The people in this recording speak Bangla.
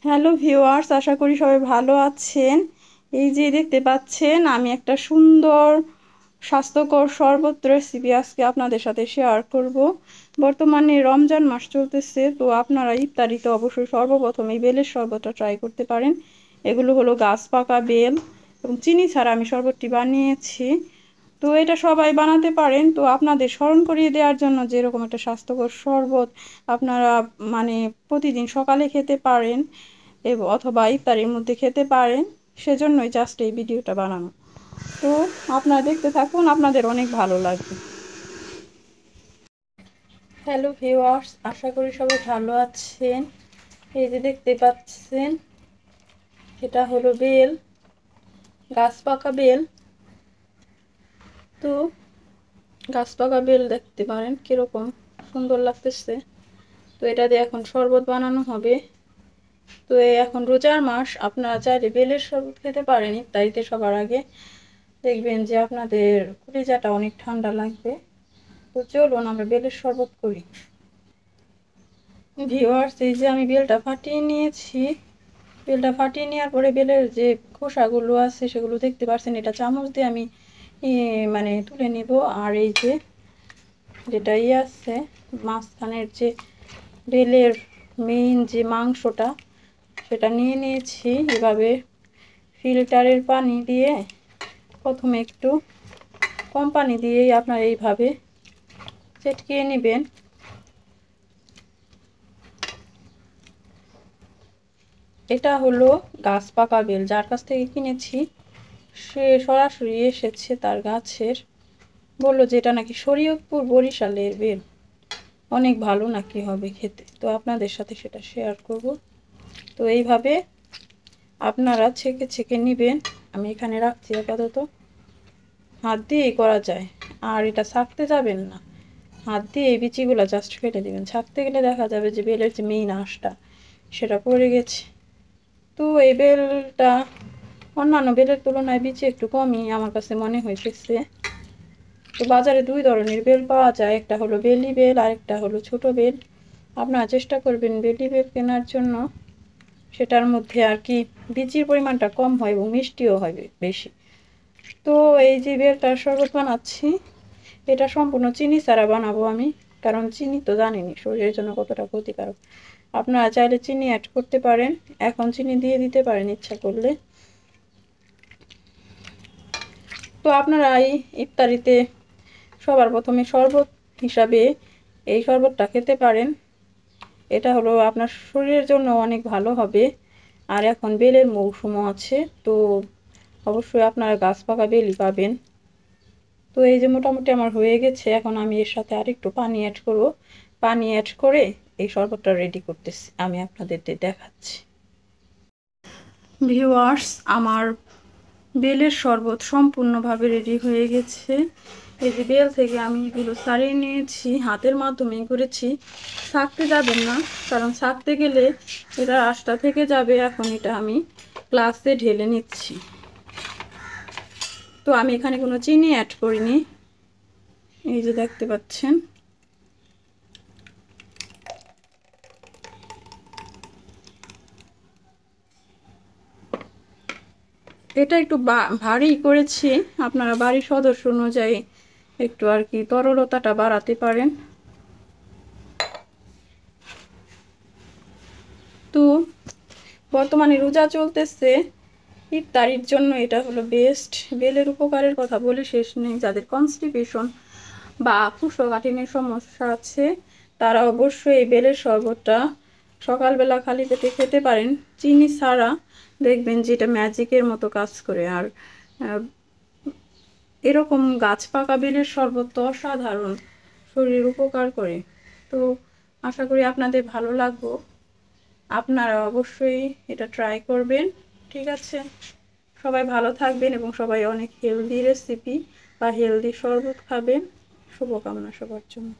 হ্যালো ভিউয়ার্স, আশা করি সবাই ভালো আছেন। এই যে দেখতে পাচ্ছেন, আমি একটা সুন্দর স্বাস্থ্যকর শরবত রেসিপি আজকে আপনাদের সাথে শেয়ার করব। বর্তমানে রমজান মাস চলতেছে, তো আপনারা ইফতারিতে অবশ্যই সর্বপ্রথম এই বেলের শরবতটা ট্রাই করতে পারেন। এগুলো হলো গাছ পাকা বেল এবং চিনি ছাড়া আমি শরবতটি বানিয়েছি। তো এটা সবাই বানাতে পারেন। তো আপনাদের স্মরণ করিয়ে দেওয়ার জন্য যে এরকম একটা স্বাস্থ্যকর শরবত আপনারা মানে প্রতিদিন সকালে খেতে পারেন অথবা ইফতারির মধ্যে খেতে পারেন, সেজন্যই জাস্ট এই ভিডিওটা বানানো। তো আপনারা দেখতে থাকুন, আপনাদের অনেক ভালো লাগবে। হ্যালো ভিউয়ার্স, আশা করি সবাই ভালো আছেন। এই যে দেখতে পাচ্ছেন, এটা হলো বেল, গাছ পাকা বেল। তো গাছ পাকা বেল দেখতে পারেন কিরকম সুন্দর লাগতেছে। তো এটা দিয়ে এখন শরবত বানানো হবে। তো এখন রোজার মাস, আপনারা চাইলে বেলের শরবত খেতে পারেন ইফতারিতে সবার আগে। দেখবেন যে আপনাদের কলিজাটা অনেক ঠান্ডা লাগবে। তো চলুন আমরা বেলের শরবত করি। ভিউয়ার্স, এই যে আমি বেলটা ফাটিয়ে নিয়েছি। বেলটা ফাটিয়ে নেওয়ার পরে বেলের যে খোসাগুলো আছে সেগুলো দেখতে পাচ্ছেন, এটা চামচ দিয়ে আমি মানে তুলে নেব। আর এই যে যেটা আছে মাঝখানের যে বেলের মেইন যে মাংসটা, সেটা নিয়ে নিয়েছি। এভাবে ফিল্টারের পানি দিয়ে, প্রথমে একটু কম পানি দিয়েই আপনারা এইভাবে চেটকিয়ে নেবেন। এটা হলো গাছ পাকা বেল, যার কাছ থেকে কিনেছি সে সরাসরি এসেছে তার গাছের। বললো যে এটা নাকি শরীয়তপুর বরিশালের বেল, অনেক ভালো নাকি হবে খেতে। তো আপনাদের সাথে সেটা শেয়ার করব। তো এইভাবে আপনারা ছেঁকে ছেঁকে নেবেন। আমি এখানে রাখছি আপাতত। হাত দিয়েই করা যায়, আর এটা ছাকতে যাবেন না, হাত দিয়ে এই বিচিগুলো জাস্ট ফেলে দেবেন। ছাকতে গেলে দেখা যাবে যে বেলের যে মেইন আঁশটা সেটা পড়ে গেছে। তো এই বেলটা অন্যান্য বেলের তুলনায় বিচি একটু কমই আমার কাছে মনে হয়েছে। তো বাজারে দুই ধরনের বেল পাওয়া যায়, একটা হলো বেলি বেল আর একটা হলো ছোট বেল। আপনারা চেষ্টা করবেন বেলি বেল কেনার জন্য, সেটার মধ্যে আর কি বিচির পরিমাণটা কম হয় এবং মিষ্টিও হয় বেশি। তো এই যে বেলটার শরবত বানাচ্ছি, এটা সম্পূর্ণ চিনি ছাড়া বানাবো আমি, কারণ চিনি তো জানেনই শরীরের জন্য কতটা ক্ষতিকারক। আপনারা চাইলে চিনি অ্যাড করতে পারেন, এখন চিনি দিয়ে দিতে পারেন ইচ্ছা করলে। তো আপনারা এই ইফতারিতে সবার প্রথমে শরবত হিসাবে এই শরবতটা খেতে পারেন। এটা হলো আপনার শরীরের জন্য অনেক ভালো হবে। আর এখন বেলের মৌসুমও আছে, তো অবশ্যই আপনারা গাছ পাকা বেলই পাবেন। তো এই যে মোটামুটি আমার হয়ে গেছে, এখন আমি এর সাথে আরেকটু পানি অ্যাড করব। পানি অ্যাড করে এই শরবতটা রেডি করতেছি, আমি আপনাদের দেখাচ্ছি। ভিউয়ার্স, আমার বেলের শরবত সম্পূর্ণভাবে রেডি হয়ে গেছে। এই যে বেল থেকে আমি এগুলো ছাড়িয়ে নিয়েছি, হাতের মাধ্যমে করেছি। ছাকতে যাবেন না, কারণ ছাকতে গেলে এটা আঁশটা থেকে যাবে। এখন এটা আমি গ্লাসে ঢেলে নিচ্ছি। তো আমি এখানে কোনো চিনি অ্যাড করিনি, এই যে দেখতে পাচ্ছেন। এটা একটু ভারী করেছি, আপনারা বাড়ির সদস্য অনুযায়ী একটু আর কি তরলতাটা বাড়াতে পারেন। তো বর্তমানে রোজা চলতেছে, ইফতারির জন্য এটা হলো বেস্ট। বেলের উপকারের কথা বলে শেষ নেই। যাদের কনস্টিপেশন বা কোষ্ঠকাঠিন্যের সমস্যা আছে, তারা অবশ্যই এই বেলের শরবতটা সকালবেলা খালি পেটে খেতে পারেন চিনি ছাড়া। দেখবেন যে এটা ম্যাজিকের মতো কাজ করে। আর এরকম গাছ পাকা বেলের শরবত তো অসাধারণ, শরীর উপকার করে। তো আশা করি আপনাদের ভালো লাগবে, আপনারা অবশ্যই এটা ট্রাই করবেন। ঠিক আছে, সবাই ভালো থাকবেন এবং সবাই অনেক হেলদি রেসিপি বা হেলদি শরবত খাবেন। শুভকামনা সবার জন্য।